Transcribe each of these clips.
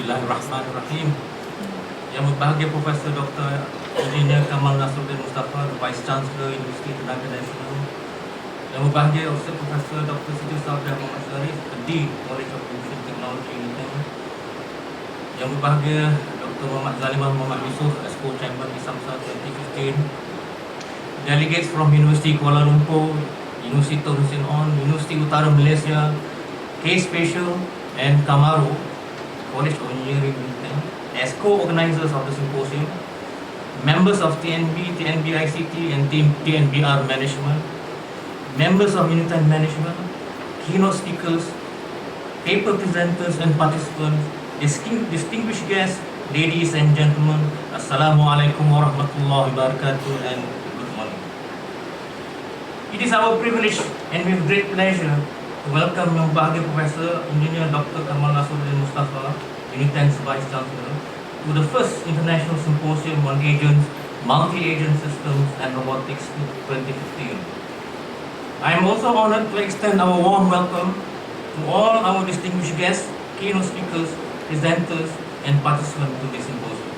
Bismillahirrahmanirrahim. Yang berbahagia Profesor Dr. Engineer Kamal Nasruddin Mustafa, Vice Chancellor Universiti Tenaga Nasional. Yang berbahagia Ustaz Profesor Dr. Siti Saudah Muhammad Syarif, Dean College of Information Technology UNITEN. Yang berbahagia Dr. Muhammad Zalimah Muhammad Yusof, Exco Chamber ISAMSR 2015. Delegates from University Kuala Lumpur, University Tun Sen On, Universiti Utara Malaysia, K-Spatial and Kamaru, College of Engineering UNITEN, as co-organizers of the symposium, members of TNB, TNB ICT and TNBR Management, members of UNITEN Management, keynote speakers, paper presenters and participants, distinguished guests, ladies and gentlemen, Assalamualaikum warahmatullahi wabarakatuh and good morning. It is our privilege and with great pleasure to welcome Yang Bahagia Professor Engineer Dr. Kamal Nasruddin Mustafa, UNITEN's Vice Chancellor, to the first International Symposium on Agents, Multi-Agent Systems and Robotics 2015. I am also honored to extend our warm welcome to all our distinguished guests, keynote speakers, presenters and participants to this symposium.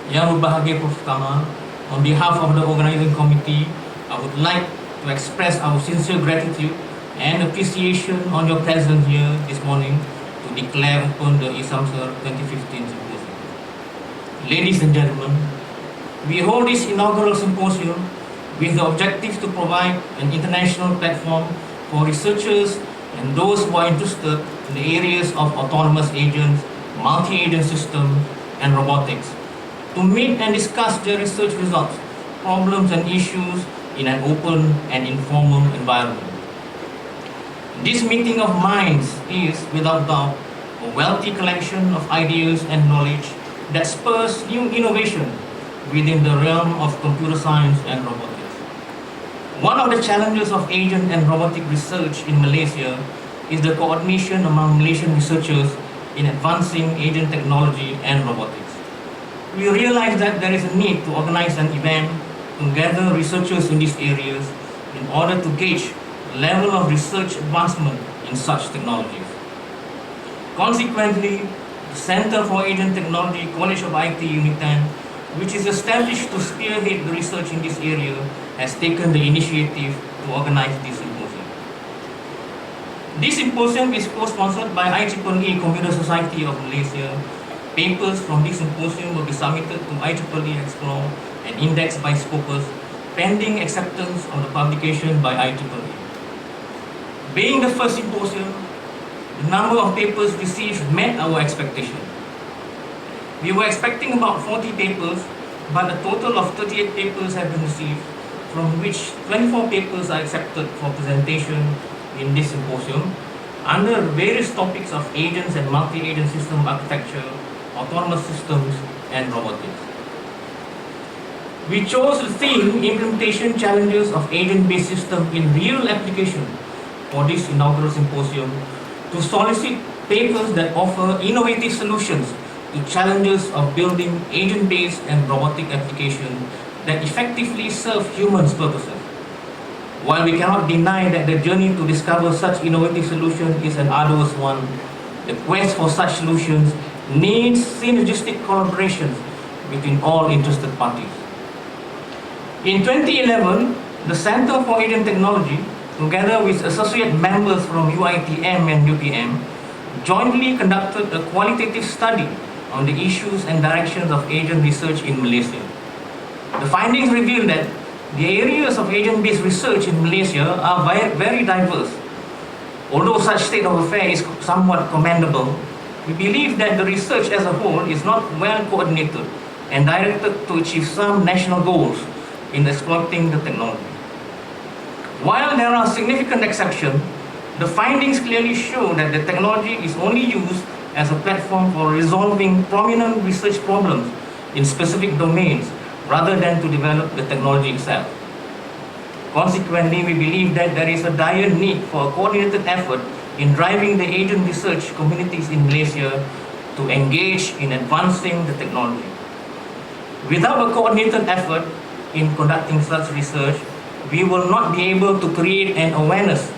Yang Bahagia Prof. Kamal, on behalf of the organizing committee, I would like to express our sincere gratitude and appreciation on your presence here this morning to declare open the ISAMSR 2015 Symposium. Ladies and gentlemen, we hold this inaugural symposium with the objective to provide an international platform for researchers and those who are interested in the areas of autonomous agents, multi-agent systems, and robotics to meet and discuss their research results, problems, and issues in an open and informal environment. This meeting of minds is, without doubt, a wealthy collection of ideas and knowledge that spurs new innovation within the realm of computer science and robotics. One of the challenges of agent and robotic research in Malaysia is the coordination among Malaysian researchers in advancing agent technology and robotics. We realize that there is a need to organize an event to gather researchers in these areas in order to gauge level of research advancement in such technologies. Consequently, the Center for Agent Technology, College of IT UNITEN, which is established to spearhead the research in this area, has taken the initiative to organize this symposium. This symposium is co-sponsored by IEEE Computer Society of Malaysia. Papers from this symposium will be submitted to IEEE Explore and indexed by Scopus, pending acceptance of the publication by IEEE. Being the first symposium, the number of papers received met our expectation. We were expecting about 40 papers, but a total of 38 papers have been received, from which 24 papers are accepted for presentation in this symposium under various topics of agents and multi-agent system architecture, autonomous systems, and robotics. We chose the theme Implementation Challenges of Agent-Based System in Real Application for this inaugural symposium to solicit papers that offer innovative solutions to challenges of building agent-based and robotic applications that effectively serve humans' purposes. While we cannot deny that the journey to discover such innovative solutions is an arduous one, the quest for such solutions needs synergistic collaboration between all interested parties. In 2011, the Center for Agent Technology, together with associate members from UITM and UPM, jointly conducted a qualitative study on the issues and directions of agent research in Malaysia. The findings reveal that the areas of agent-based research in Malaysia are very diverse. Although such state of affairs is somewhat commendable, we believe that the research as a whole is not well coordinated and directed to achieve some national goals in exploiting the technology. While there are significant exceptions, the findings clearly show that the technology is only used as a platform for resolving prominent research problems in specific domains rather than to develop the technology itself. Consequently, we believe that there is a dire need for a coordinated effort in driving the agent research communities in Malaysia to engage in advancing the technology. Without a coordinated effort in conducting such research, we will not be able to create an awareness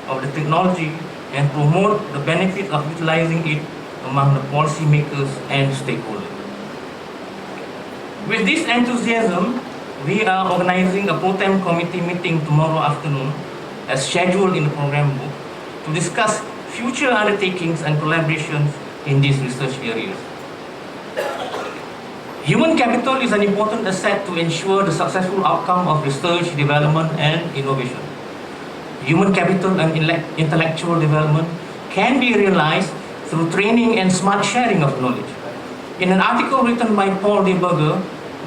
of the technology and promote the benefits of utilizing it among the policymakers and stakeholders. With this enthusiasm, we are organizing a pro-tem committee meeting tomorrow afternoon, as scheduled in the program book, to discuss future undertakings and collaborations in these research areas. Human capital is an important asset to ensure the successful outcome of research, development, and innovation. Human capital and intellectual development can be realized through training and smart sharing of knowledge. In an article written by Paul de Burger,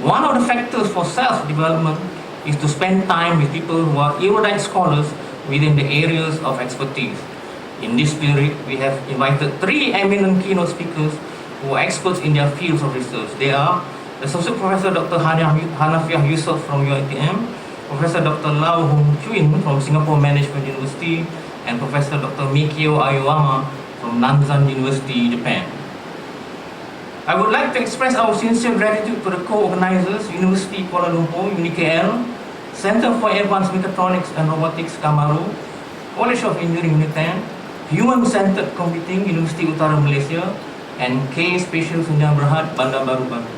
one of the factors for self-development is to spend time with people who are erudite scholars within the areas of expertise. In this spirit, we have invited 3 eminent keynote speakers who are experts in their fields of research. They are Associate Professor Dr. Hanafiah Yusof from UNITEN, Professor Dr. Lau Hong Chuin from Singapore Management University, and Professor Dr. Mikio Aoyama from Nanzan University, Japan. I would like to express our sincere gratitude to the co-organizers, University Kuala Lumpur, UniKL, Center for Advanced Mechatronics and Robotics, Kamaru, College of Engineering, UNITEN, Human-Centered Computing, University Utara Malaysia, and K Spatial Sunjang Berhad, Bandar Baru, Banten.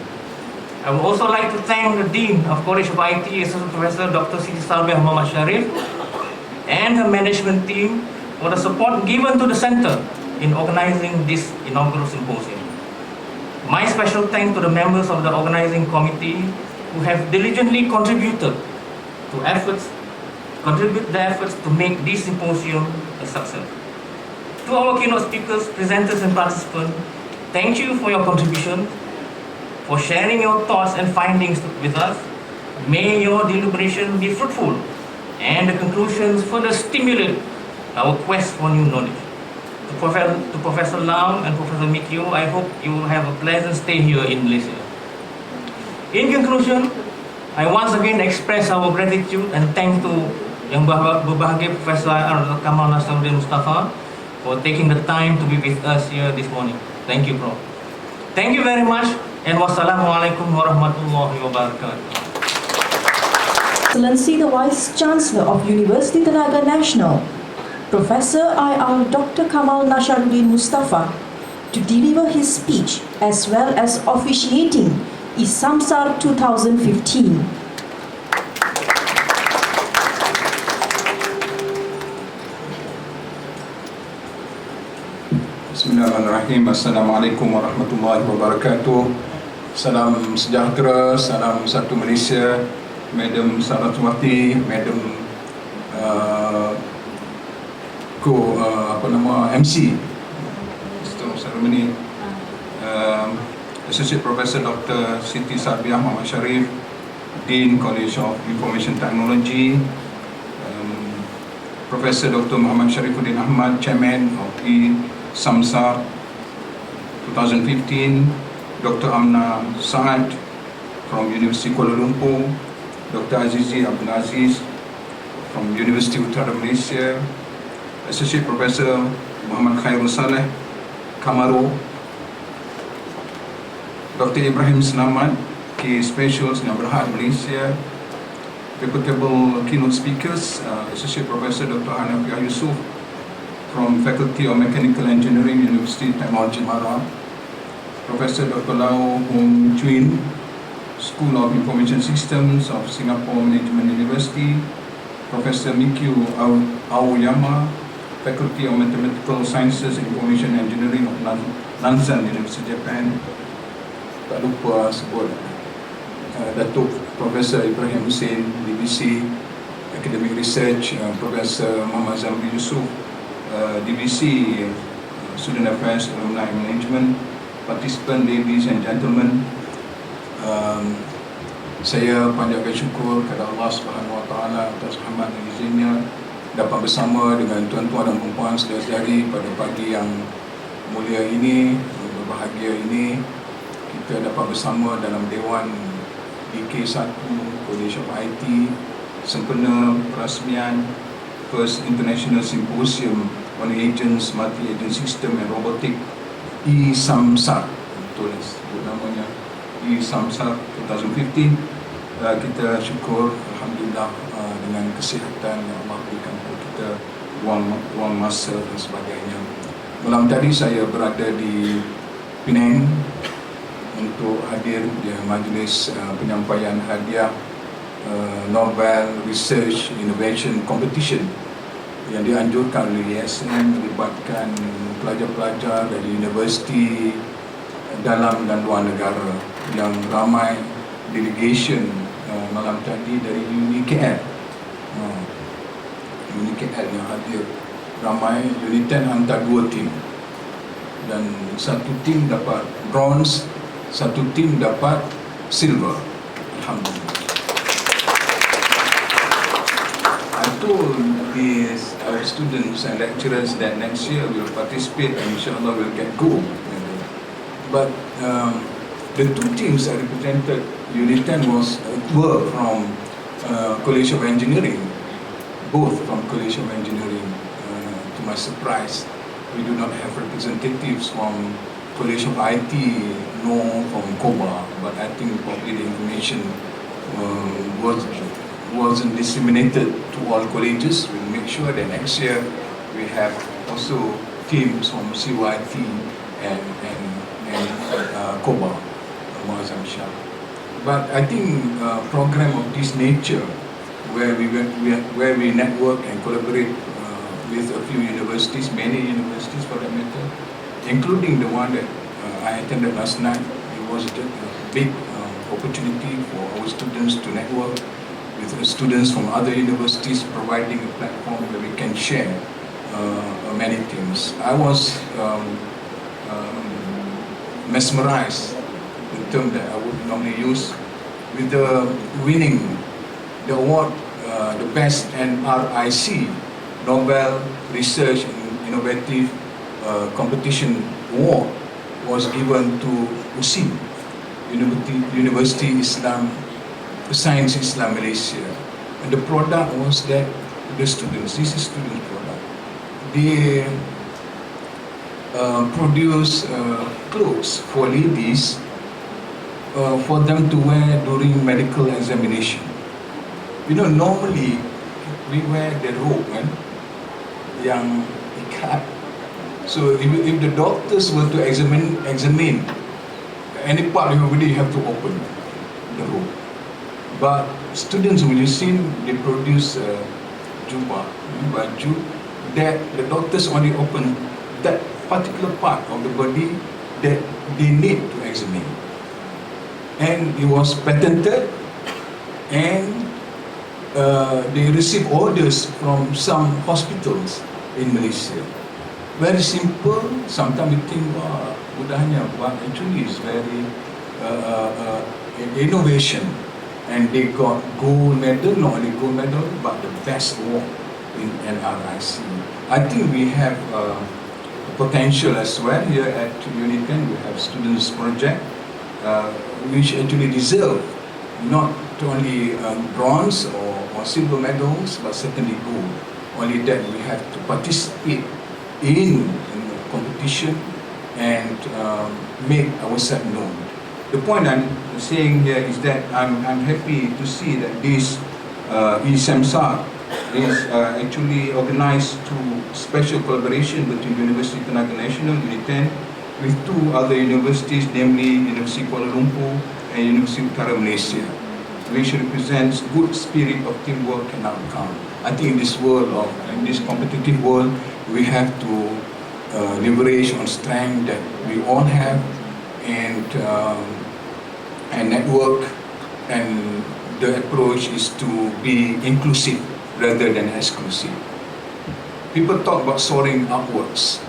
I would also like to thank the Dean of College of IT, Associate Professor Dr. Siti Salbeh Muhammad Sharif, and the management team for the support given to the Center in organizing this inaugural symposium. My special thanks to the members of the organizing committee who have diligently contributed the efforts to make this symposium a success. To our keynote speakers, presenters, and participants, thank you for your contribution, for sharing your thoughts and findings with us. May your deliberation be fruitful and the conclusions further stimulate our quest for new knowledge. To Professor Lau and Professor Mikio, I hope you will have a pleasant stay here in Malaysia. In conclusion, I once again express our gratitude and thanks to Yang Berbahagia Professor Kamal Nasruddin Mustafa for taking the time to be with us here this morning. Thank you, Prof. Thank you very much, and wassalamualaikum warahmatullahi wabarakatuh. Excellency the Vice Chancellor of University Tenaga Nasional, Professor IR Dr. Kamal Nasruddin Mustafa, to deliver his speech as well as officiating ISAMSR 2015. Bismillahirrahmanirrahim. Assalamualaikum warahmatullahi wabarakatuh. Salam sejahtera, salam satu Malaysia. Madam Saraswati, Madam MC ceremony, Associate Professor Dr. Siti Salbeh Muhammad Sharif, Dean College of Information Technology, Professor Dr. Muhammad Sharifuddin Ahmad, Chairman of ISAMSR 2015, Dr. Amna Saad from University Kuala Lumpur, Dr. Azizi Abdul Aziz from University Utara Malaysia, Associate Professor Muhammad Khairul Saleh, Kamaru, Dr. Ibrahim Selamat, K Spatial Sunjang Berhad, Malaysia, reputable keynote speakers, Associate Professor Dr. Hanafiah Yusof from Faculty of Mechanical Engineering, University Technology Mara, Professor Dr. Lau Hong Chuin, School of Information Systems of Singapore Management University, Professor Mikio Aoyama, Faculty of Mathematical Sciences and Information Engineering of Nanzan University, Japan. Tak lupa sebut Datuk Professor Ibrahim Hussein, DVC Academic Research, Professor Muhammad Zamri Yusof, DVC Student Affairs Alumni Management, participant, ladies and gentlemen. Saya panjatkan syukur kepada Allah Subhanahu Wa Taala atas rahmat dan izinnya dapat bersama dengan tuan-tuan dan puan-puan saudara-saudari pada pagi yang mulia ini, berbahagia ini. Kita dapat bersama dalam Dewan DK1 College of IT sempena perasmian First International Symposium on Agents, Multi-Agent System and Robotics, ISAMSR, betul sebut namanya, ISAMSR 2015. Kita syukur Alhamdulillah dengan kesihatan yang Allah berikan kepada kita, ruang masa dan sebagainya. Malam tadi saya berada di Penang untuk hadir di majlis penyampaian hadiah Nobel Research Innovation Competition yang dianjurkan oleh ISAMSR, melibatkan pelajar-pelajar dari universiti dalam dan luar negara, yang ramai delegation malam tadi dari UNITEN yang hadir, ramai. UNITEN hantar 2 tim dan satu tim dapat bronze, satu tim dapat silver. Alhamdulillah. I told our students and lecturers that next year we'll participate and inshallah we'll get gold. But the 2 teams that represented UNITEN were from College of Engineering, both from College of Engineering. To my surprise, we do not have representatives from College of IT nor from COBA, but I think probably the information wasn't disseminated to all colleges. We'll make sure that next year we have also teams from COIT and COBA, ISAMSR. But I think a program of this nature, where we network and collaborate with a few universities, many universities for that matter, including the one that I attended last night. It was a big opportunity for our students to network with students from other universities, providing a platform where we can share many things. I was mesmerized, the term that I would normally use, with the winning the award, the best NRIC, Nobel Research and Innovative Competition Award, was given to USIM, University Islam Science Islam Malaysia. And the product was that the students, this is student product, they produce clothes for ladies for them to wear during medical examination. You know, normally we wear the robe, kan, yang ikat. So if the doctors were to examine any part of your body, you have to open the robe. But students, when you see, they produce jubah, baju, that the doctors only open that particular part of the body that they need to examine. And it was patented, and they receive orders from some hospitals in Malaysia. Very simple. Sometimes we think, wah, mudahnya, but actually it's very innovation. And they got gold medal, not only gold medal, but the best award in NRIC. I think we have potential as well here at UNITEN. We have students project which actually deserve not only bronze or silver medals, but certainly gold. Only that we have to participate in the competition and make ourselves known. The point I'm saying here is that I'm happy to see that this ISAMSR is actually organized through special collaboration between University Tenaga Nasional, UNITEN, with 2 other universities, namely University Kuala Lumpur and University Utara Malaysia, which represents good spirit of teamwork and outcome. I think in this world in this competitive world, we have to leverage on strength that we all have and network, and the approach is to be inclusive rather than exclusive. People talk about soaring upwards.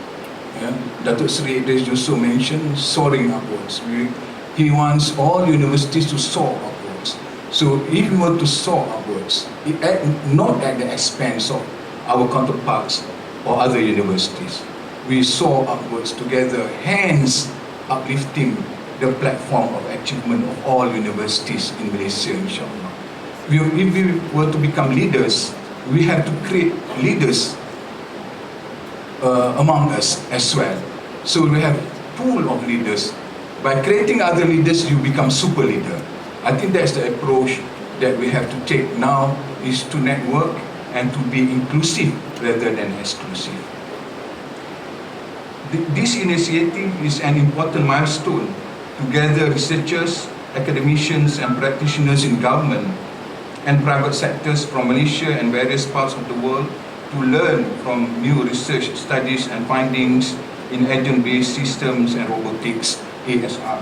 Yeah? Datuk Seri Idris Yusof mentioned soaring upwards. He wants all universities to soar upwards. So if we were to soar upwards, not at the expense of our counterparts or other universities, we soar upwards together, hence uplifting the platform of achievement of all universities in Malaysia, inshallah. If we were to become leaders, we have to create leaders among us as well. So we have pool of leaders. By creating other leaders, you become super leader. I think that's the approach that we have to take now, is to network and to be inclusive rather than exclusive. This initiative is an important milestone to gather researchers, academicians and practitioners in government and private sectors from Malaysia and various parts of the world to learn from new research studies and findings in agent-based systems and robotics, ASR.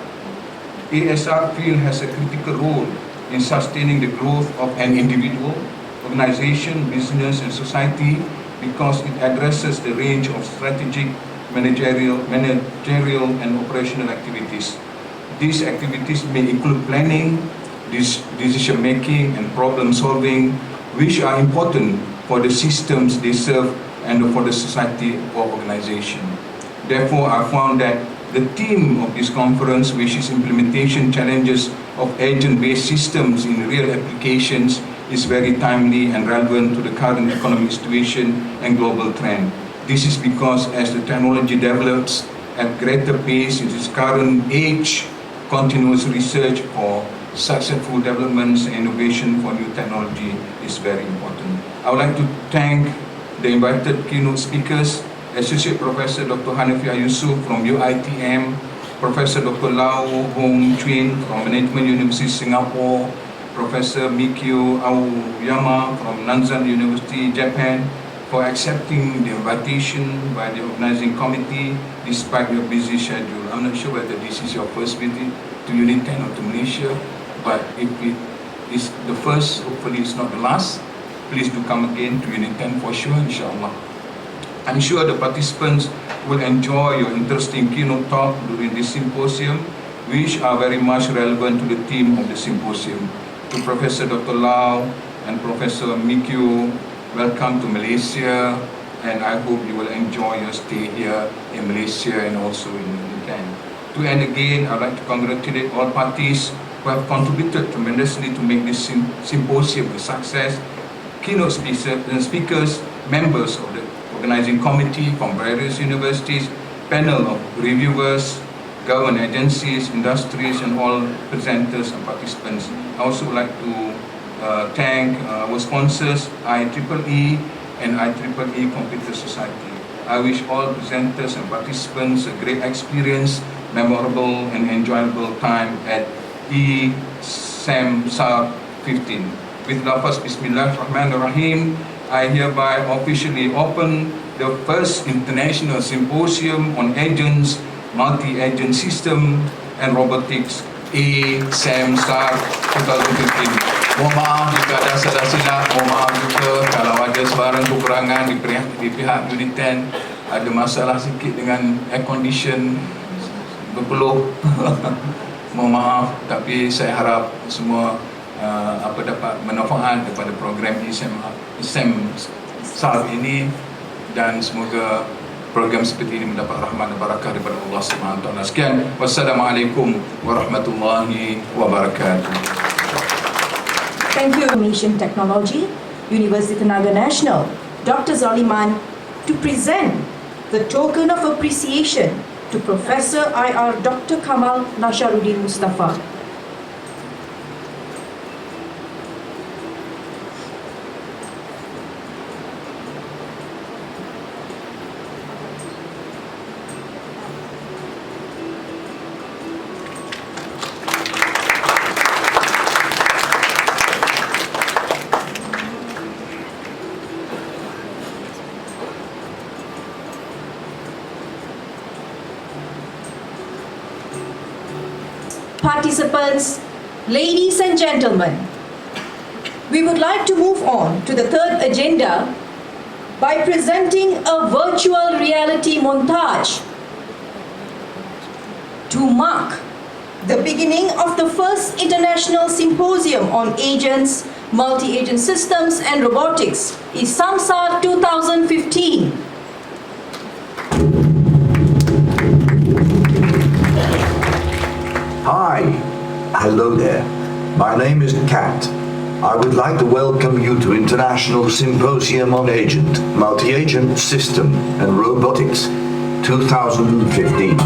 ASR field has a critical role in sustaining the growth of an individual, organization, business and society because it addresses the range of strategic, managerial and operational activities. These activities may include planning, decision making and problem solving, which are important for the systems they serve and for the society or organization. Therefore, I found that the theme of this conference, which is implementation challenges of agent-based systems in real applications, is very timely and relevant to the current economic situation and global trend. This is because as the technology develops at greater pace in its current age, continuous research for successful developments and innovation for new technology is very important. I would like to thank the invited keynote speakers, Associate Professor Dr. Hanafiah Yusof from UITM, Professor Dr. Lau Hong Chuen from Management University Singapore, Professor Mikio Aoyama from Nanzan University, Japan, for accepting the invitation by the organizing committee despite your busy schedule. I'm not sure whether this is your first visit to UNITEN or to Malaysia, but if it is the first, hopefully it's not the last. Please do come again to UNITEN for sure, inshallah. I'm sure the participants will enjoy your interesting keynote talk during this symposium, which are very much relevant to the theme of the symposium. To Professor Dr. Lau and Professor Mikio, welcome to Malaysia, and I hope you will enjoy your stay here in Malaysia and also in UNITEN. To end again, I'd like to congratulate all parties who have contributed tremendously to make this symposium a success. Keynote speakers, members of the organizing committee from various universities, panel of reviewers, government agencies, industries, and all presenters and participants. I also would like to thank our sponsors, IEEE and IEEE Computer Society. I wish all presenters and participants a great experience, memorable and enjoyable time at ISAMSR 15. With lafaz Bismillahirrahmanirrahim, I hereby officially open the first international symposium on agents, multi-agent system and robotics, ISAMSR 2015. Mohon maaf jika ada salah silap, mohon maaf juga kalau ada sebarang kekurangan di pihak UNITEN, ada masalah sikit dengan air condition berpeluh. Mohon maaf, tapi saya harap semua dapat manfaat daripada program ISAMSR ini dan semoga program seperti ini mendapat rahmat dan barakah daripada Allah SWT. Sekian, wassalamualaikum warahmatullahi wabarakatuh. Thank you, Information Technology, University Tenaga Nasional, Dr. Zaliman, to present the token of appreciation to Professor IR Dr. Kamal Nasharuddin Mustafa. Participants, ladies and gentlemen, we would like to move on to the third agenda by presenting a virtual reality montage to mark the beginning of the first international symposium on agents, multi-agent systems and robotics, ISAMSR 2015. Hi, hello there. My name is Kat. I would like to welcome you to International Symposium on Agent, Multi-Agent System and Robotics 2015.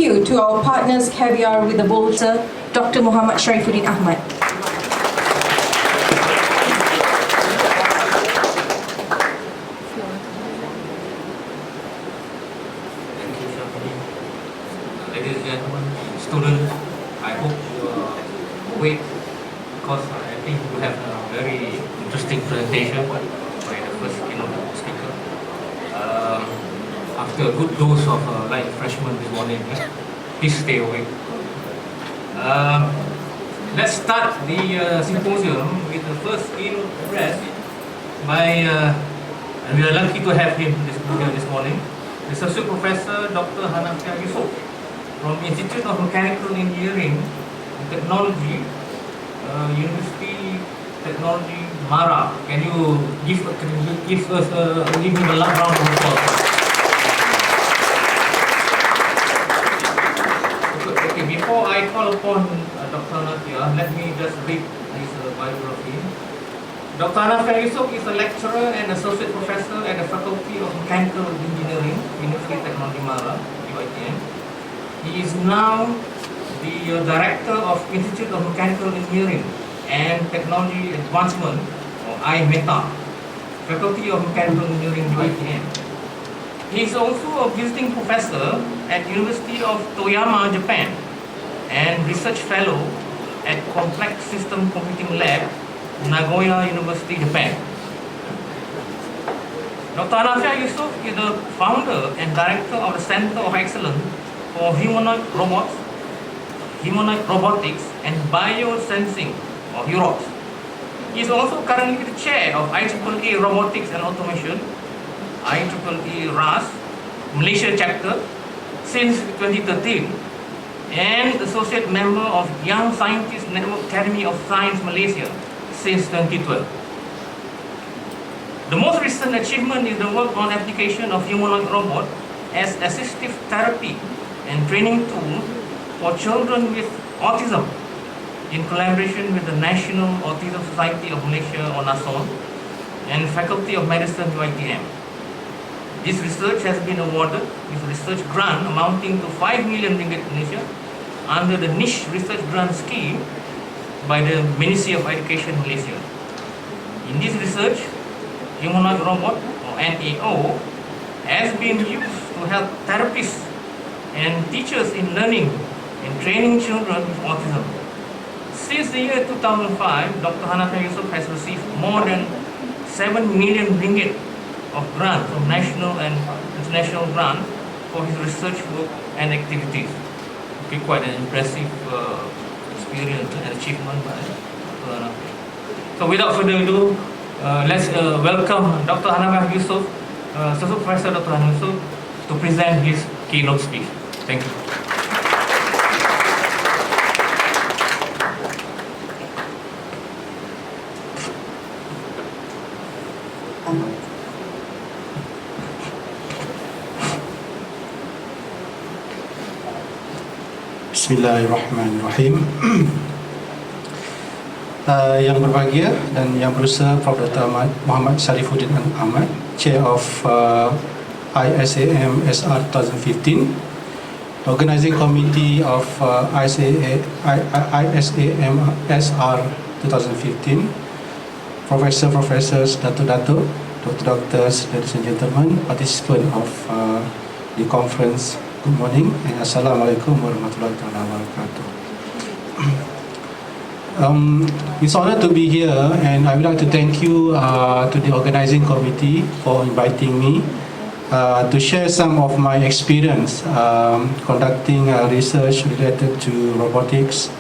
you to our partners Caviar with the Bold Sir, Dr. Muhammad Sharifuddin Ahmad. Thank you, Shafini. Ladies and gentlemen, students, I hope you are awake because I think you have a very interesting presentation by the first keynote speaker. After a good dose of light refreshment this morning, please stay awake. Let's start the symposium with the first keynote address by, and we are lucky to have him here this morning, the Associate Professor Dr. Hanafiah Yusof from Institute of Mechanical Engineering and Technology, University Technology Mara. Can you give us give him a round of applause? Okay, before I call upon Dr. Hanafiah, let me just read his biography. Dr. Hanafiah Yusof is a lecturer and associate professor at the Faculty of Mechanical Engineering, University Technology Mara, UITN. He is now the director of Institute of Mechanical Engineering and Technology Advancement, or IMETA, Faculty of Mechanical Engineering, UITN. He is also a visiting professor at University of Toyama, Japan, and research fellow at Complex System Computing Lab, Nagoya University, Japan. Dr. Hanafiah Yusof is the founder and director of the Center of Excellence for Humanoid Robots, Humanoid Robotics, and Biosensing, or HUROX. He is also currently the chair of IEEE Robotics and Automation, IEEE RAS, Malaysia chapter, since 2013, and associate member of Young Scientist Network Academy of Science Malaysia since 2012. The most recent achievement is the work on application of humanoid robot as assistive therapy and training tool for children with autism in collaboration with the National Autism Society of Malaysia, or NASON, and Faculty of Medicine, UITM. This research has been awarded with a research grant amounting to 5 million ringgit Malaysia under the Niche Research Grant Scheme by the Ministry of Education, Malaysia. In this research, humanoid robot, or NAO, has been used to help therapists and teachers in learning and training children with autism. Since the year 2005, Dr. Hanafiah Yusof has received more than 7 million ringgit of grants from national and international grants for his research work and activities. Okay, quite an impressive experience and achievement by Dr. Hanafiah. So without further ado, let's welcome Dr. Hanafiah Yusof, Associate Professor Dr. Hanafiah Yusof, to present his keynote speech. Thank you. Bismillahirrahmanirrahim. Yang berbahagia dan yang berusaha Prof. Dr. Muhammad Sharifuddin Ahmad, Chair of ISAMSR 2015, Organizing Committee of ISAMSR 2015, Professors, Dato-Dato, Doctors, ladies and gentlemen, participants of the conference, good morning and Assalamualaikum warahmatullahi wabarakatuh. It's an honor to be here, and I would like to thank you to the organizing committee for inviting me to share some of my experience conducting research related to robotics,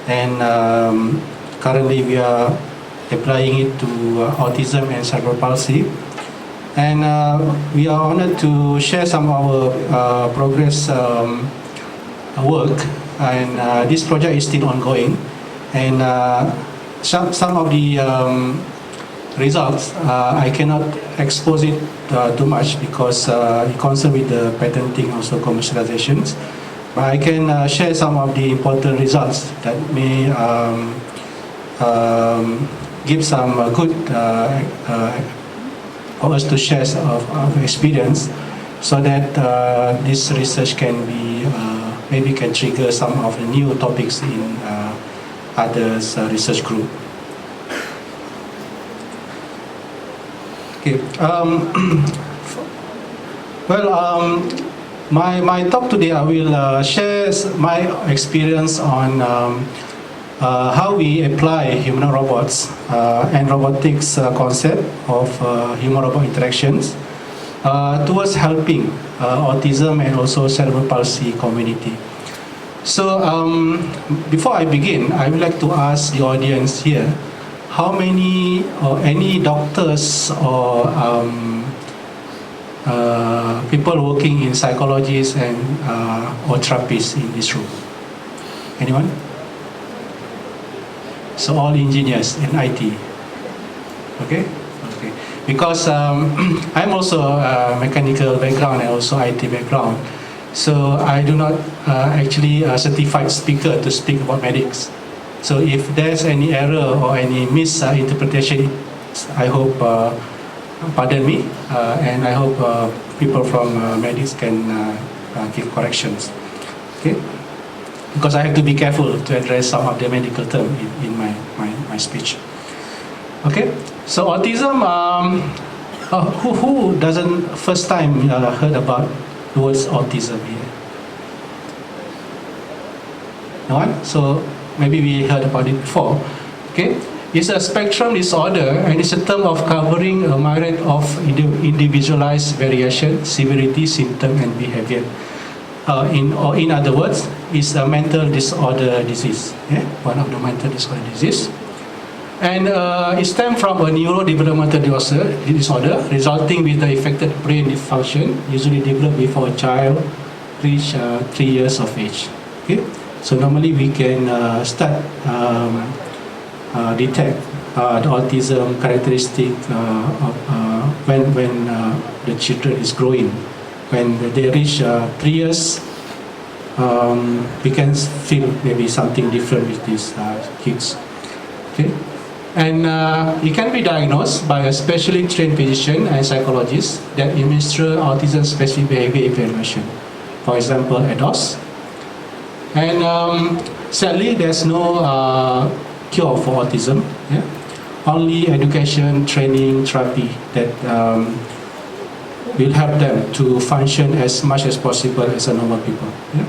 and currently we are applying it to autism and cerebral palsy. And we are honored to share some of our progress work, and this project is still ongoing. And some of the results I cannot expose it too much because it concerns with the patenting, also commercializations. But I can share some of the important results that may give some good for us to share of experience, so that this research can be maybe can trigger some of the new topics in others research group. Okay. My talk today, I will share my experience on how we apply human robots and robotics concept of human-robot interactions towards helping autism and also cerebral palsy community. So before I begin, I would like to ask the audience here, how many or any doctors or people working in psychologists and or therapists in this room? Anyone? So all engineers in IT. Okay? Okay. Because I'm also a mechanical background and also IT background. So I do not actually a certified speaker to speak about medics. So if there's any error or any misinterpretation, I hope, pardon me, and I hope people from medics can give corrections. Okay? Because I have to be careful to address some of the medical terms in my speech. Okay, so autism, who doesn't first time heard about the word autism here? No one? So maybe we heard about it before. Okay, it's a spectrum disorder and it's a term of covering a myriad of individualized variation, severity, symptom and behavior. In other words, it's a mental disorder disease. Yeah? One of the mental disorder disease. And it stems from a neurodevelopmental disorder resulting with the affected brain dysfunction, usually developed before a child reach 3 years of age. Okay? So normally we can start detect the autism characteristic when the children is growing. When they reach 3 years, we can feel maybe something different with these kids. Okay, and it can be diagnosed by a specially trained physician and psychologist that administer autism-specific behavior evaluation. For example, ADOS. And sadly, there's no cure for autism. Yeah? Only education, training, therapy that will help them to function as much as possible as a normal people. Yeah?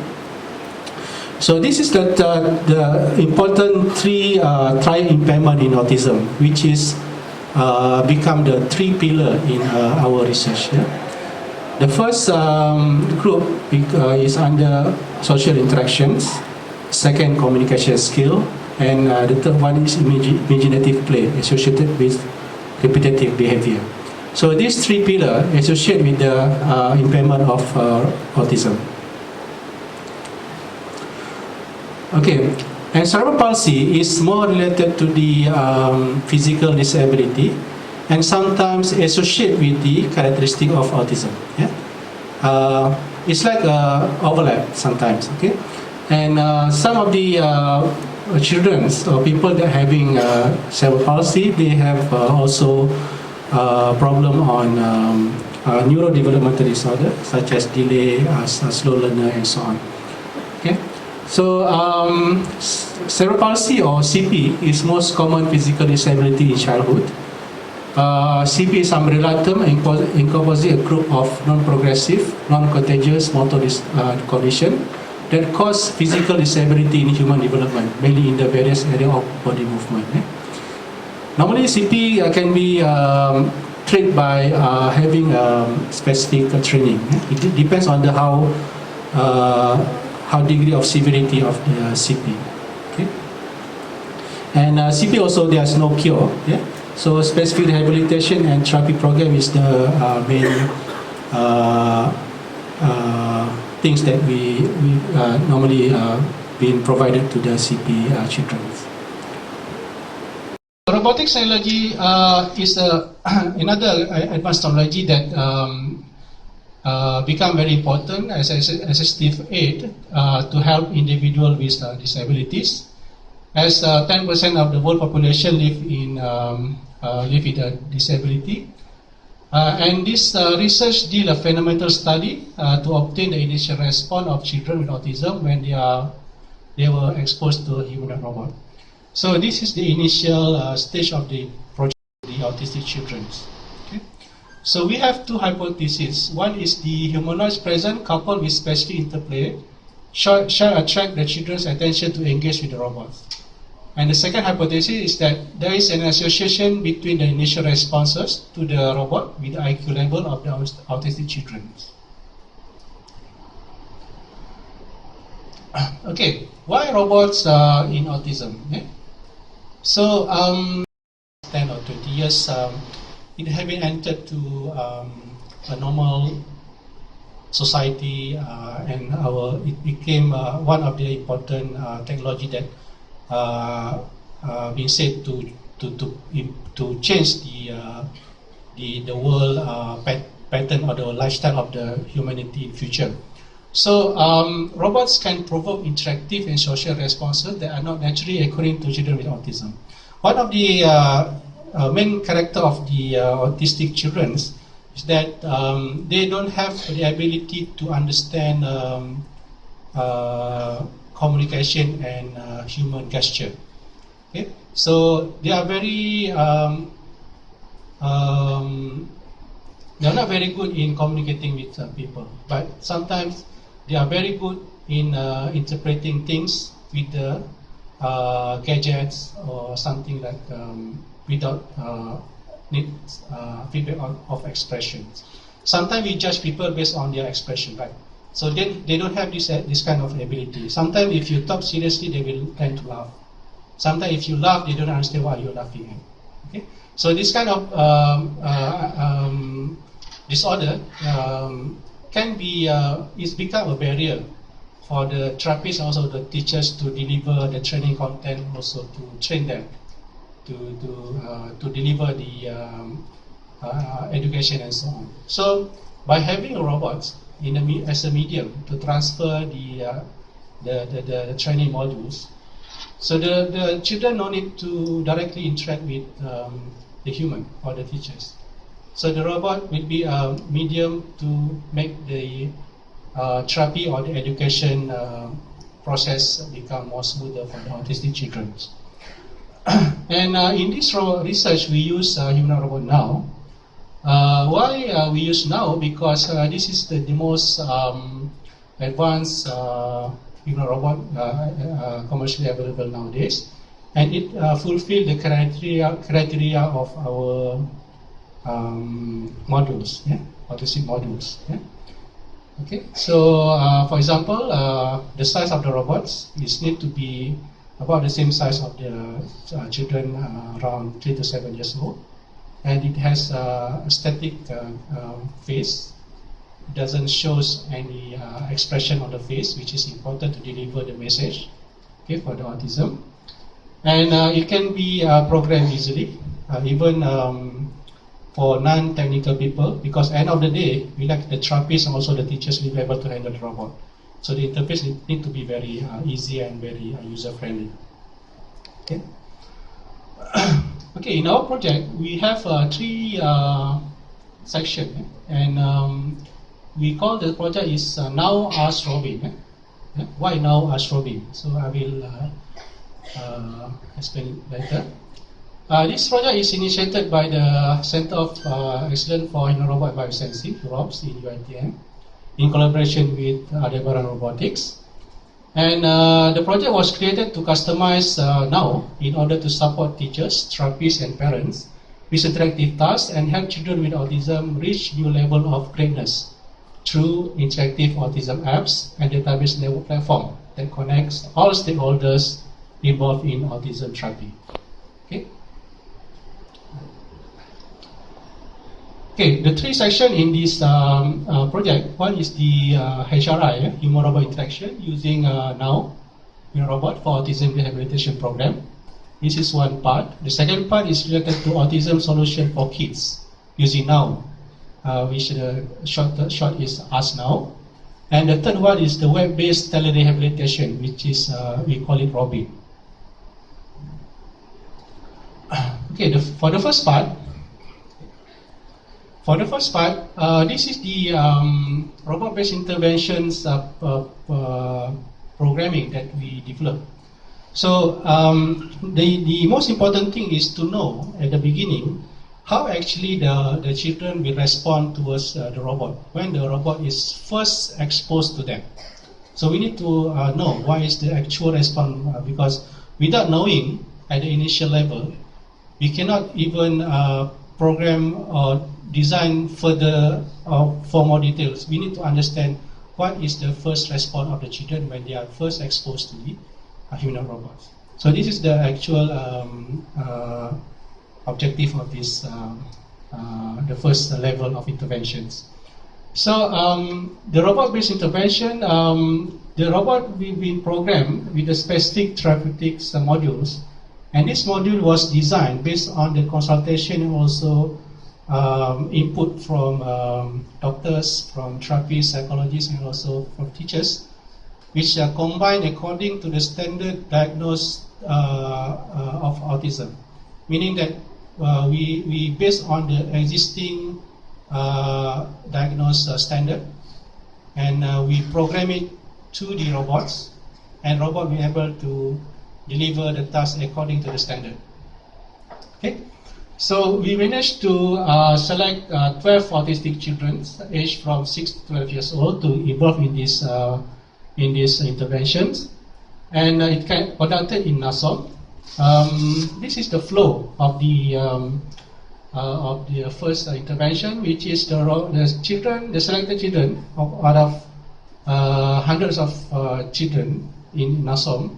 So this is the important three triad impairment in autism, which is become the 3 pillars in our research. Yeah? The first group is under social interactions, second communication skill, and the third one is imaginative play associated with repetitive behavior. So these 3 pillars associate with the impairment of autism. Okay, and cerebral palsy is more related to the physical disability and sometimes associate with the characteristic of autism. Yeah? It's like overlap sometimes. Okay, and some of the children or people that having cerebral palsy, they have also problem on neurodevelopmental disorder such as delay, slow learner and so on. Okay, so cerebral palsy or CP is most common physical disability in childhood. CP is umbrella term encompassing a group of non-progressive, non-contagious motor condition that cause physical disability in human development, mainly in the various areas of body movement. Normally, CP can be treated by having specific training. It depends on the how degree of severity of the CP. Okay? And CP also there's no cure. Yeah? So specific rehabilitation and therapy program is the main things that we normally being provided to the CP children. Robotics technology is another advanced technology that become very important as assistive aid to help individuals with disabilities. As 10% of the world population live with a disability, And this research did a fundamental study to obtain the initial response of children with autism when they were exposed to a human robot. So this is the initial stage of the project, the autistic children. Okay. So we have two hypotheses. One is the humanoids present coupled with specific interplay shall attract the children's attention to engage with the robots. And the second hypothesis is that there is an association between the initial responses to the robot with the IQ level of the autistic children. Okay, why robots in autism? Yeah? So, 10 or 20 years, it has been entered to a normal society, and it became one of the important technology that being said to change the world pattern or the lifestyle of the humanity in future. So robots can provoke interactive and social responses that are not naturally occurring to children with autism. One of the main character of the autistic children is that they don't have the ability to understand communication and human gesture. Okay, so they are very they are not very good in communicating with people, but sometimes they are very good in interpreting things with the gadgets or something like without need feedback of expressions. Sometimes we judge people based on their expression, right? So they don't have this kind of ability. Sometimes if you talk seriously, they will tend to laugh. Sometimes if you laugh, they don't understand why you're laughing at. Okay, so this kind of disorder can be it's become a barrier for the therapists, also the teachers, to deliver the training content, also to train them to deliver the education and so on. So by having robots as a medium to transfer the training modules, so the children don't need to directly interact with the human or the teachers. So the robot will be a medium to make the therapy or the education process become more smoother for the autistic children. And in this research, we use human robot now. Why we use now? Because this is the most advanced human robot commercially available nowadays, and it fulfills the criteria of our modules, yeah, autistic modules. Yeah. Okay, so for example, the size of the robots is need to be about the same size of the children around 3 to 7 years old, and it has a static face. It doesn't show any expression on the face, which is important to deliver the message, okay, for the autism. And it can be programmed easily, even for non-technical people, because at the end of the day, we like the therapists and also the teachers will be able to handle the robot. So the interface need to be very easy and very user-friendly. Okay. Okay, in our project, we have 3 sections, and we call the project is Now Ask Robin. Why Now Ask Robin? So I will explain later. This project is initiated by the Center of Excellence for Human Robot Biosensing, ROBS, in UNITEN, in collaboration with Aldebaran Robotics. And the project was created to customize Now in order to support teachers, therapists, and parents with interactive tasks and help children with autism reach new level of greatness through interactive autism apps and database network platform that connects all stakeholders involved in autism therapy. Okay. Okay, the 3 sections in this project. One is the HRI, human robot interaction, using Now human robot for autism rehabilitation program. This is one part. The second part is related to autism solution for kids using Now, which the short is Ask Now. And the third one is the web-based telerehabilitation, which is we call it Robin. Okay, for the first part, For the first part, this is the robot-based interventions programming that we developed. So the most important thing is to know at the beginning how actually the children will respond towards the robot when the robot is first exposed to them. So we need to know what is the actual response, because without knowing at the initial level, we cannot even program or design further for more details. We need to understand what is the first response of the children when they are first exposed to the human robots. So this is the actual objective of this, the first level of interventions. So the robot-based intervention, the robot will be programmed with the specific therapeutics modules, and this module was designed based on the consultation and also input from doctors, from therapists, psychologists, and also from teachers, which are combined according to the standard diagnosis of autism, meaning that we based on the existing diagnosis standard, and we program it to the robots, and robot will be able to deliver the task according to the standard. Okay, so we managed to select 12 autistic children aged from 6 to 12 years old to involve in these interventions, and it can conducted in Nassau. This is the flow of the first intervention, which is the children, the selected children out of hundreds of children in Nassau.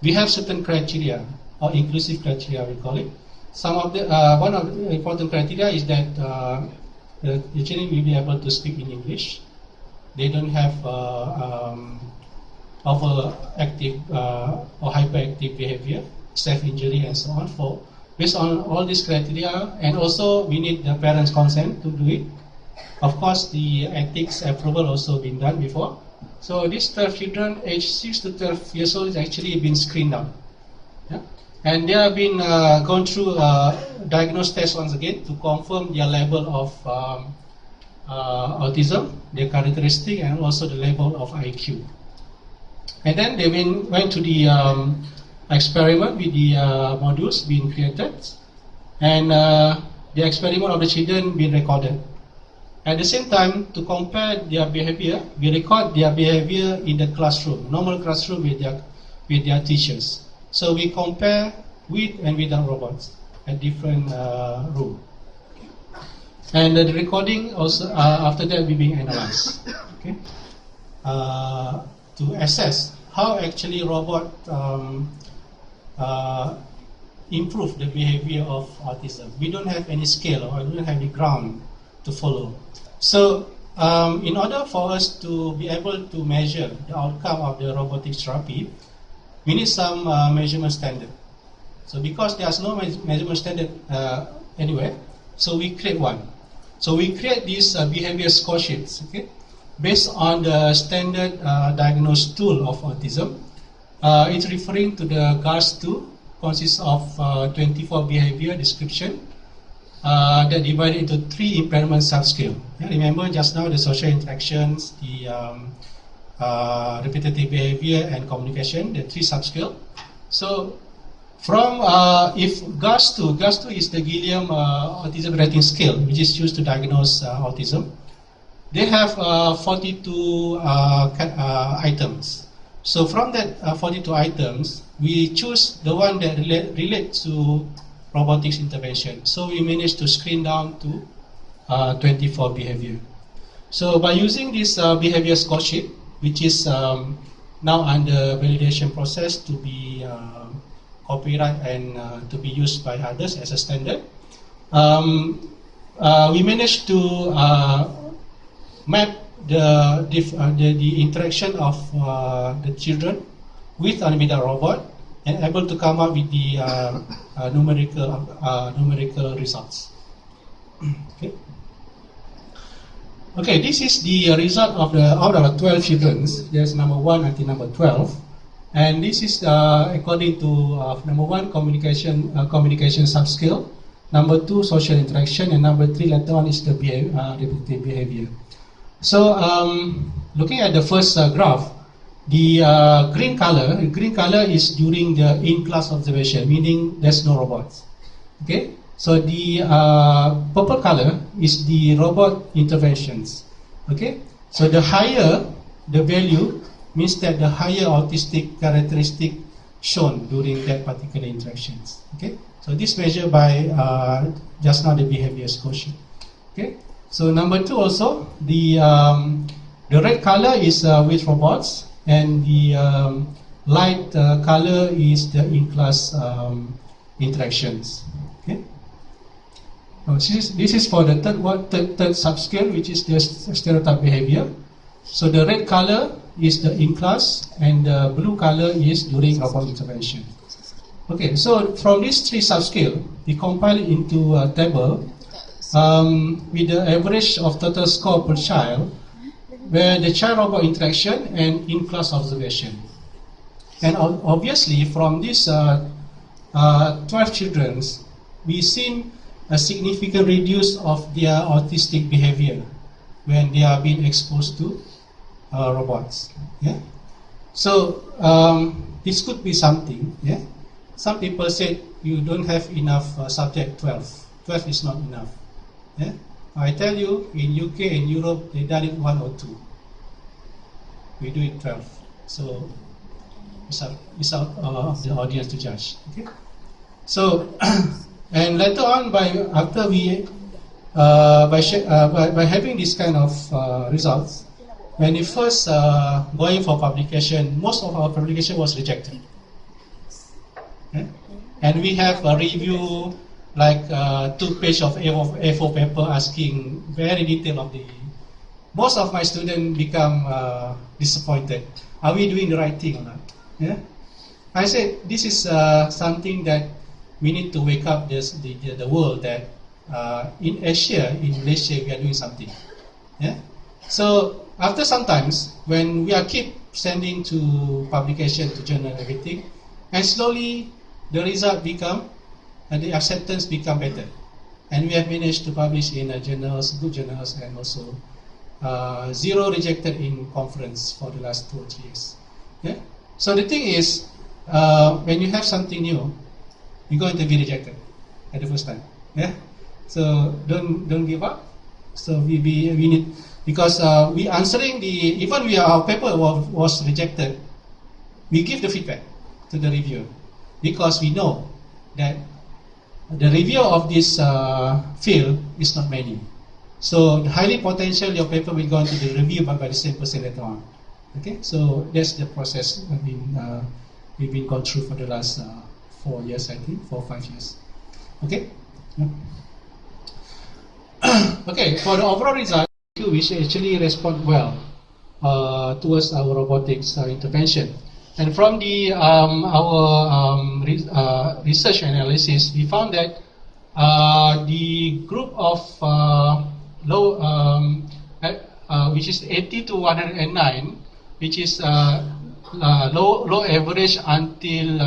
We have certain criteria, or inclusive criteria we call it. Some of the one of the important criteria is that the children will be able to speak in English. They don't have overactive or hyperactive behavior, self-injury, and so on. Based on all these criteria, and also we need the parents' consent to do it. Of course, the ethics approval also been done before. So these 12 children aged 6 to 12 years old is actually been screened out. Yeah? And they have been gone through diagnosed tests once again to confirm their level of autism, their characteristic, and also the level of IQ. And then they went to the experiment with the modules being created, and the experiment of the children being recorded. At the same time, to compare their behavior, we record their behavior in the classroom, normal classroom with their teachers. So we compare with and without robots at different room. And the recording also after that will be analyzed. Okay, to assess how actually robot improve the behavior of autism. We don't have any scale, or we don't have any ground to follow. So in order for us to be able to measure the outcome of the robotics therapy, we need some measurement standard. So because there's no measurement standard anywhere, so we create one. So we create these behavior score sheets, okay, based on the standard diagnosed tool of autism. It's referring to the GARS-2, consists of 24 behavior description that divided into 3 impairment subscale. Yeah, remember just now the social interactions, the repetitive behavior, and communication, the 3 subscale. So from if GARS-2 is the Gilliam Autism Rating Scale, which is used to diagnose autism. They have 42 items. So from that 42 items, we choose the one that relate to robotics intervention. So we managed to screen down to 24 behavior. So by using this behavior score sheet, which is now under validation process to be copyright and to be used by others as a standard, we managed to map the interaction of the children with and without robot, and able to come up with the numerical results. Okay. Okay, this is the result of the out of 12 children. There's number 1 until number 12, and this is according to number 1 communication subscale, Number 2, social interaction, and number 3 later on is the repetitive behavior. So looking at the first graph, the green color is during the in-class observation, meaning there's no robots. Okay, so the purple color is the robot interventions. Okay, so the higher the value means that the higher autistic characteristic shown during that particular interactions. Okay, so this measured by just now the behavior quotient. Okay, so number 2 also the red color is with robots, and the light color is the in-class interactions. Okay, this is for the third subscale, which is the stereotype behavior. So the red color is the in-class, and the blue color is during robot intervention. Okay, so from these 3 subscale, we compile it into a table with the average of total score per child, where the child-robot interaction and in-class observation. And obviously, from these 12 children, we seen a significant reduce of their autistic behavior when they are being exposed to robots. Yeah. So this could be something. Yeah. Some people said you don't have enough subject 12. 12 is not enough. Yeah. I tell you, in UK and Europe, they done it 1 or 2. We do it 12. So it's out of the audience to judge. Okay. So and later on, by having this kind of results, when we first going for publication, most of our publication was rejected. Okay? And we have a review like 2 pages of A4 paper asking very detail of the. Most of my students become disappointed. Are we doing the right thing or not? Yeah? I said this is something that we need to wake up the world that in Asia, in Malaysia, we are doing something. Yeah? So after sometimes, when we are keep sending to publication, to journal, everything, and slowly the result become, and the acceptance become better. And we have managed to publish in journals, good journals, and also 0 rejected in conference for the last 2 or 3 years. Yeah? So the thing is, when you have something new, you're going to be rejected at the first time. Yeah. So don't give up. So we need, because we answering even our paper was rejected, we give the feedback to the reviewer, because we know that the review of this field is not many. So highly potential your paper will go into the review by the same person later on. Okay, so that's the process we've been gone through for the last 4 years, I think, 4 or 5 years. Okay. Yeah. Okay, for the overall result, we should actually respond well towards our robotics intervention. And from the research analysis, we found that the group of which is 80 to 109, which is low average until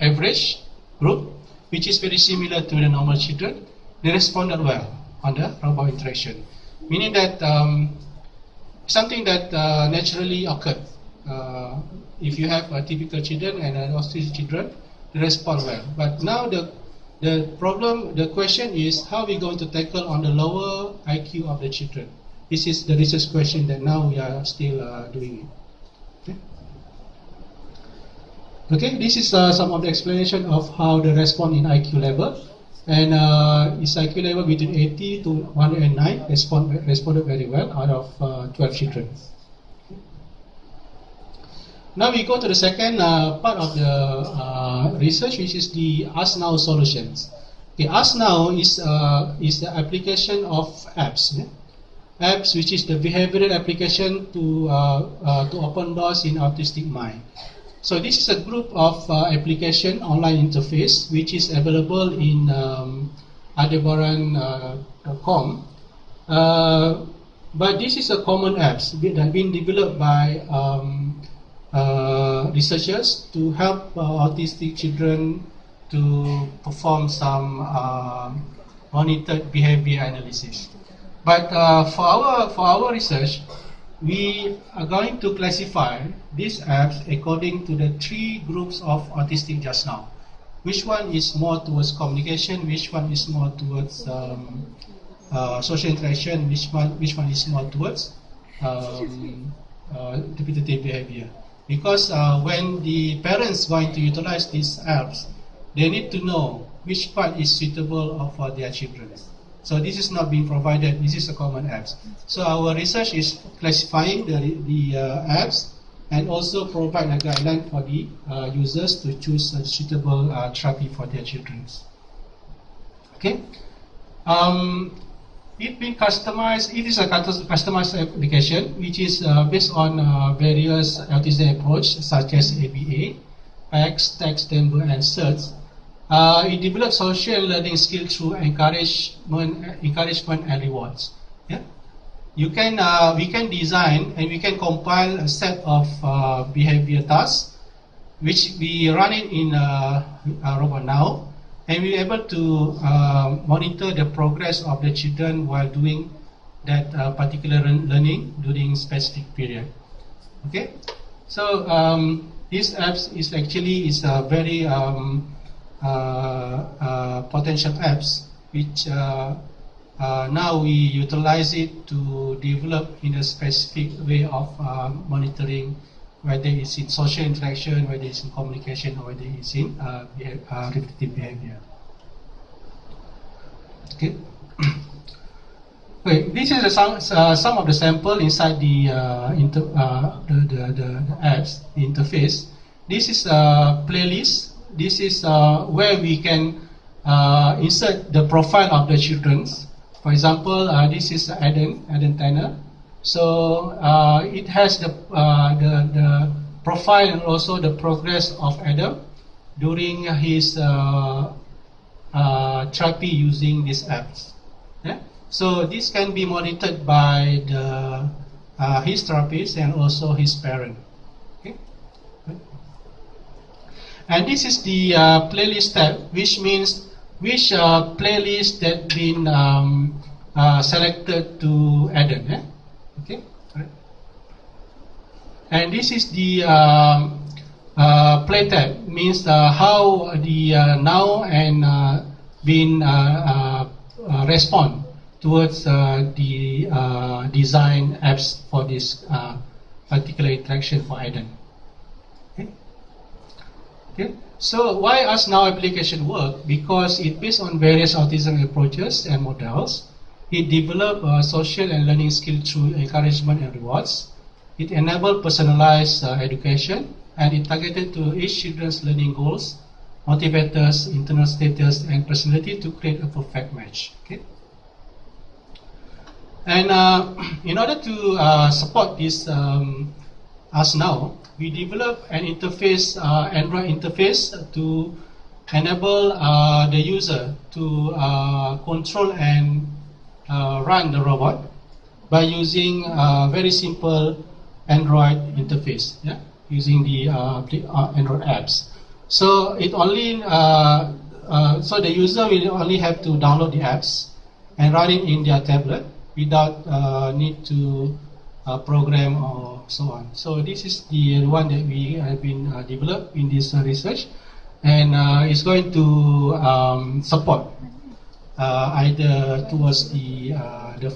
average group, which is very similar to the normal children, they responded well on the robot interaction, meaning that something that naturally occurred. If you have a typical children and an autistic children, they respond well. But now the question is how we going to tackle on the lower IQ of the children. This is the research question that now we are still doing it. Okay, this is some of the explanation of how they respond in IQ level. And its IQ level between 80 to 109 responded very well out of 12 children. Now we go to the second part of the research, which is the Ask Now solutions. Okay, Ask Now is the application of apps. Yeah? Apps, which is the behavioral application to open doors in autistic mind. So this is a group of application online interface which is available in aldebaran.com. But this is a common apps that have been developed by researchers to help autistic children to perform some monitored behavior analysis. But for our research, we are going to classify these apps according to the 3 groups of autistic just now. Which one is more towards communication? Which one is more towards social interaction? Which one is more towards repetitive behavior? Because when the parents going to utilize these apps, they need to know which part is suitable for their children. So this is not being provided. This is a common apps. So our research is classifying the apps and also provide a guideline for the users to choose a suitable therapy for their children. Okay. It being customized. It is a customized application which is based on various autism approach such as ABA, PACS, text, temper, and search. It develops social learning skills through encouragement and rewards. Yeah, we can design and we can compile a set of behavior tasks, which we run it in a robot now, and we're able to monitor the progress of the children while doing that particular learning during specific period. Okay, so this apps is actually a very potential apps which now we utilize it to develop in a specific way of monitoring, whether it's in social interaction, whether it's in communication, or whether it's in repetitive behavior. Okay. Okay, this is some of the sample inside the apps interface. This is a playlist. This is where we can insert the profile of the children. For example, this is Eden Tanner. So it has the profile and also the progress of Adam during his therapy using these apps. Yeah? So this can be monitored by his therapist and also his parent. Okay? And this is the playlist tab, which means which playlist that been selected to Adam. Yeah? Okay. Right. And this is the play tab, means how the now and been respond towards the design apps for this particular interaction for Eden. Okay. Okay. So why Us Now application work? Because it based on various autism approaches and models. It develop social and learning skills through encouragement and rewards. It enable personalized education, and it targeted to each children's learning goals, motivators, internal status, and personality to create a perfect match. Okay. And in order to support this Us Now, we develop an interface, Android interface, to enable the user to control and run the robot by using very simple Android interface, yeah, using the Android apps. So it only so the user will only have to download the apps and run it in their tablet without need to program or so on. So this is the one that we have been developed in this research, and it's going to support either towards the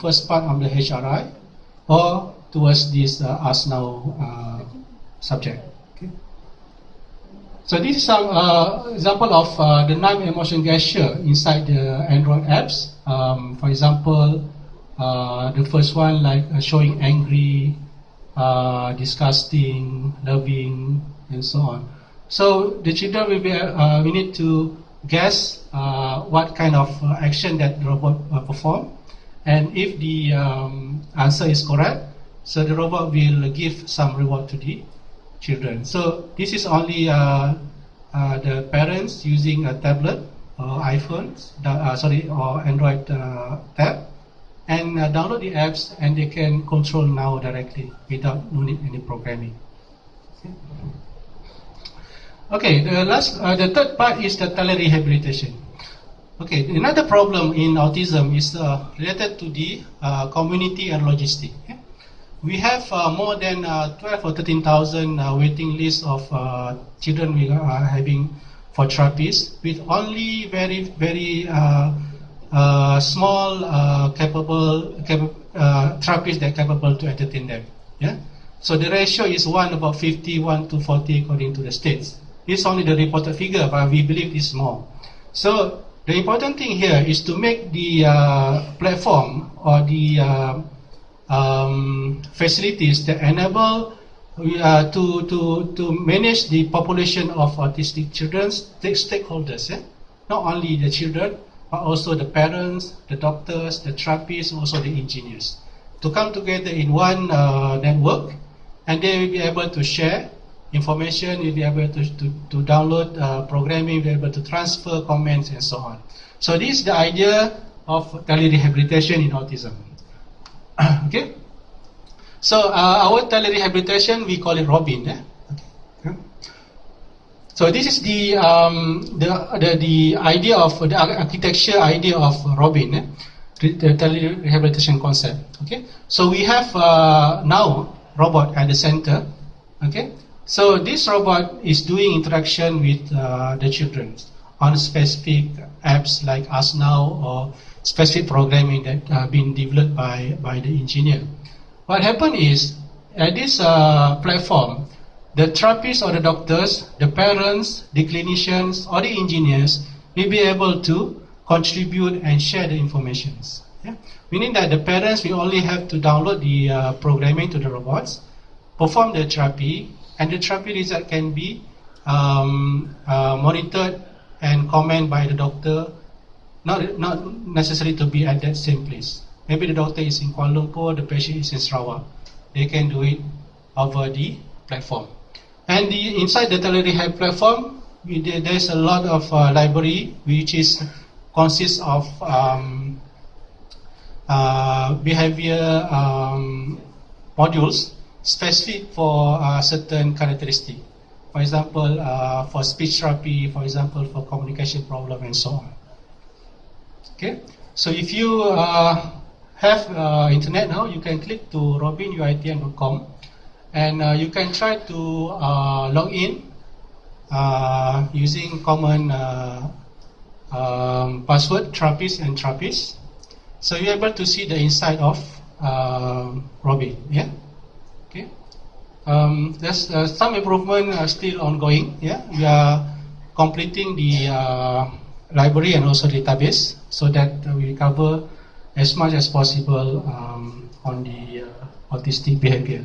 first part of the HRI or towards this Us Now subject. Okay. So this is some example of the non-emotion gesture inside the Android apps. For example, the first one like showing angry, disgusting, loving, and so on. So the children will be we need to guess what kind of action that the robot perform, and if the answer is correct, so the robot will give some reward to the children. So this is only the parents using a tablet or iPhones, or Android tab, and download the apps, and they can control now directly without no need any programming. Okay, the third part is the telerehabilitation. Okay, another problem in autism is related to the community and logistics. Okay? We have more than 12 or 13,000 waiting list of children we are having for therapies, with only very small capable therapists that are capable to entertain them. Yeah. So the ratio is about 51 to 40 according to the states. It's only the reported figure, but we believe it's more. So the important thing here is to make the platform or the facilities that enable to manage the population of autistic children, stakeholders, not only the children, but also the parents, the doctors, the therapists, and also the engineers, to come together in one network, and they will be able to share information, will be able to download programming, will be able to transfer comments and so on. So this is the idea of telerehabilitation in autism. Okay. So our telerehabilitation, we call it Robin. Okay. So this is the idea of the architecture idea of Robin, the telerehabilitation concept. Okay. So we have now robot at the center. Okay. So this robot is doing interaction with the children on specific apps like Us Now or specific programming that have been developed by the engineer. What happened is, at this platform, the therapists or the doctors, the parents, the clinicians or the engineers will be able to contribute and share the information. Yeah? Meaning that the parents will only have to download the programming to the robots, perform the therapy, and the therapy result can be monitored and commented by the doctor, not necessary to be at that same place. Maybe the doctor is in Kuala Lumpur, the patient is in Sarawak. They can do it over the platform. And inside the telerehab platform, there's a lot of library which consists of behavior modules specific for certain characteristics. For example, for speech therapy, for example, for communication problem and so on. Okay, so if you have internet now, you can click to robinuitn.com and you can try to log in using common password, therapists and therapists. So you're able to see the inside of Robin. Yeah. Okay. There's some improvement still ongoing. Yeah, we are completing the library and also database so that we cover as much as possible on the autistic behavior.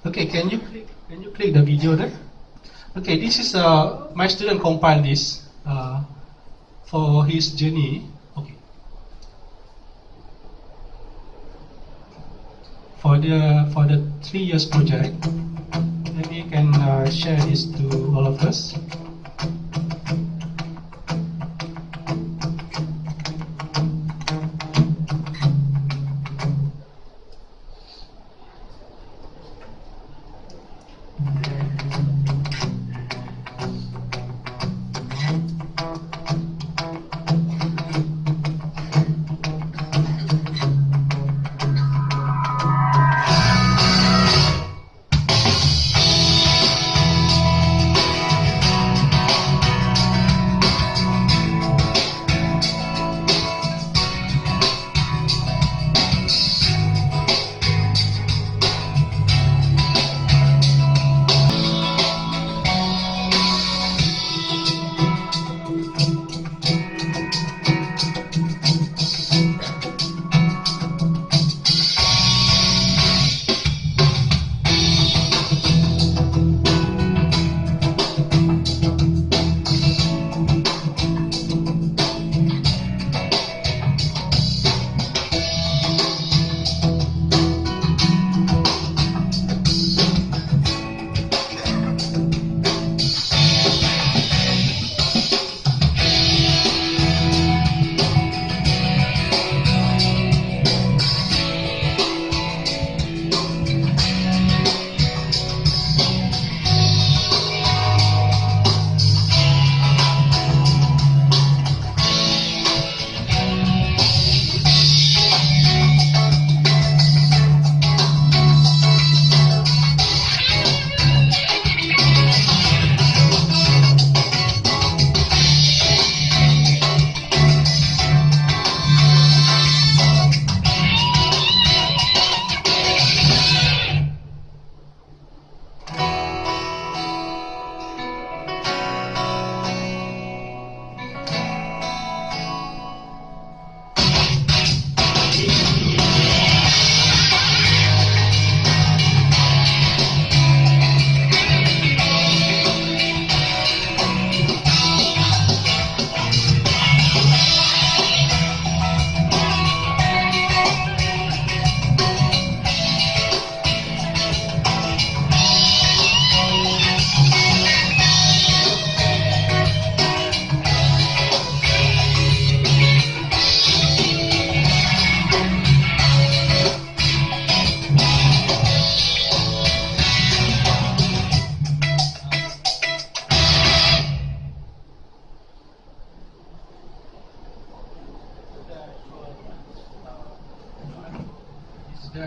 Okay, can you click the video there? Okay, this is my student compiled this for his journey. Okay, for the 3 years project, maybe you can share this to all of us.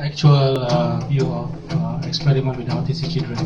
actual view of experiment with autistic children.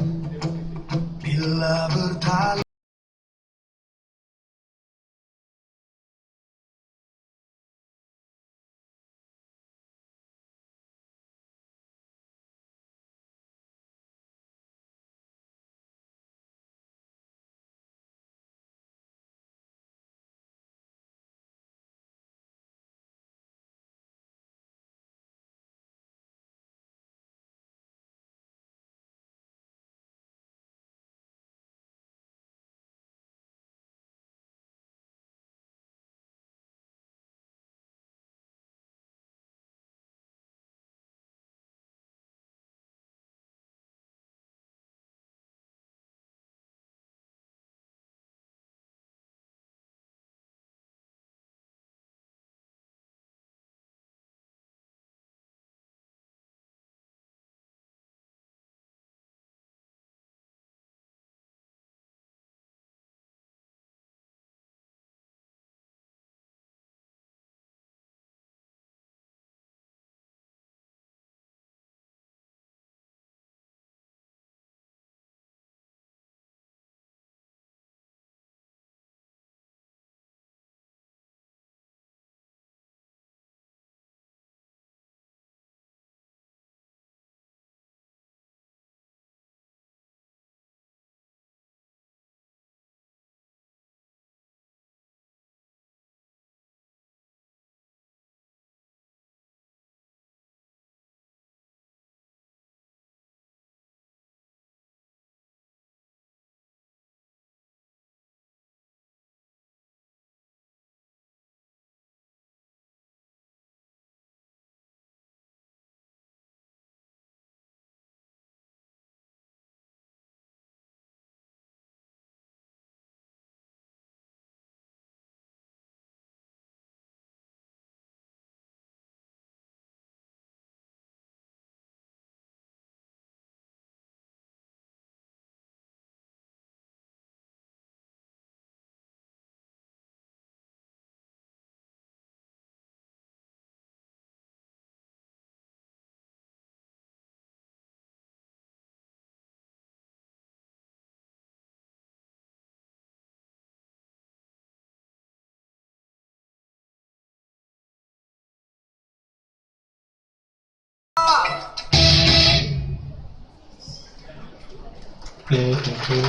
Okay, thank you.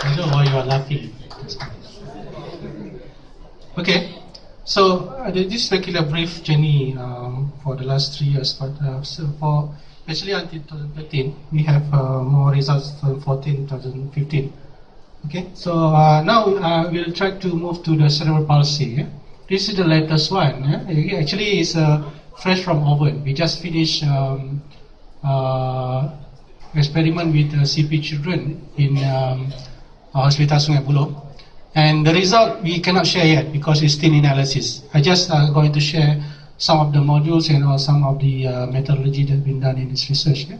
I know why you are laughing. Okay, so this regular brief journey for the last 3 years, but so for actually until 2013, we have more results from 2015. Okay, so now we'll try to move to the cerebral palsy. Yeah? This is the latest one. Yeah? Actually, it's fresh from oven. We just finished experiment with CP children in Hospital Sungai Buloh. And the result we cannot share yet because it's still in analysis. I just going to share some of the modules and some of the methodology that has been done in this research. Yeah?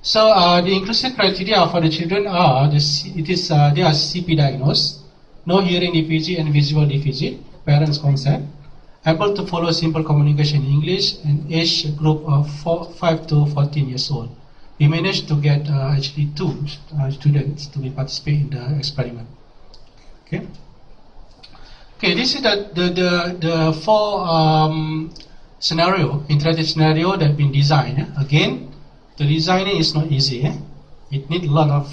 So the inclusive criteria for the children are they are CP diagnosed, no hearing deficit and visual deficit, parents' consent, able to follow simple communication in English, and age group of 5 to 14 years old. We managed to get actually 2 students to participate in the experiment. Okay. Okay, this is the 4 scenario, interactive scenario that have been designed. Yeah? Again, the designing is not easy. Eh? It needs a lot of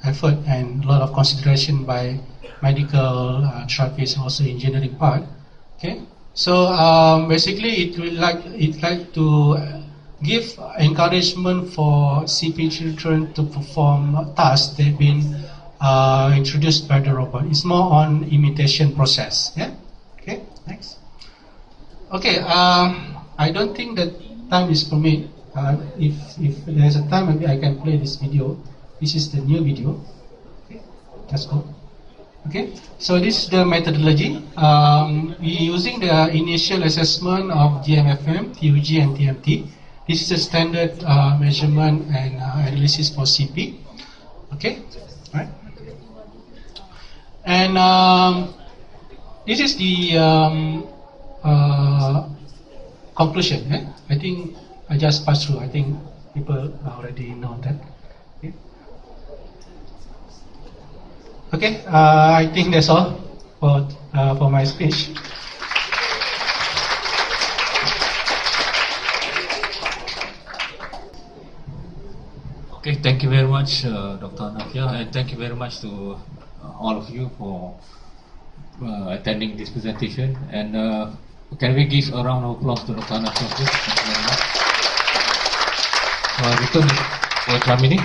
effort and a lot of consideration by medical, therapists, and also engineering part. Okay, so basically, it like to give encouragement for CP children to perform tasks that have been introduced by the robot. It's more on imitation process. Yeah. Okay. Next. Okay. I don't think that time is permit. If there's a time, maybe I can play this video. This is the new video. Okay. Let's go. Okay. So this is the methodology. We're using the initial assessment of GMFM, TUG, and TMT. This is a standard measurement and analysis for CP. Okay. Right. And this is the conclusion. I think I just passed through. I think people already know that. Okay, I think that's all for my speech. Okay, thank you very much, Dr. Hanafia, and thank you very much to all of you for attending this presentation. And can we give a round of applause to Dr. Hanafia, please? Thank you very much. Return for Jamini.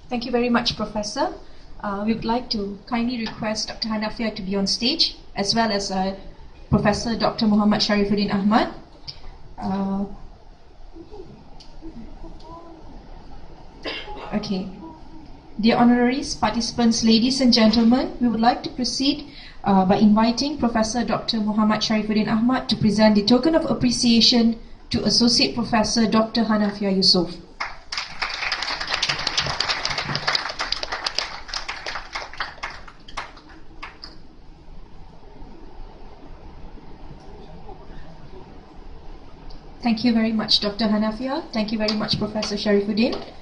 Thank you very much, Professor. We would like to kindly request Dr. Hanafia to be on stage, as well as Professor Dr. Muhammad Sharifuddin Ahmad. Okay. Dear honoraries, participants, ladies and gentlemen, we would like to proceed by inviting Professor Dr. Muhammad Sharifuddin Ahmad to present the token of appreciation to Associate Professor Dr. Hanafia Yusof. Thank you very much, Dr. Hanafia. Thank you very much, Professor Sharifuddin.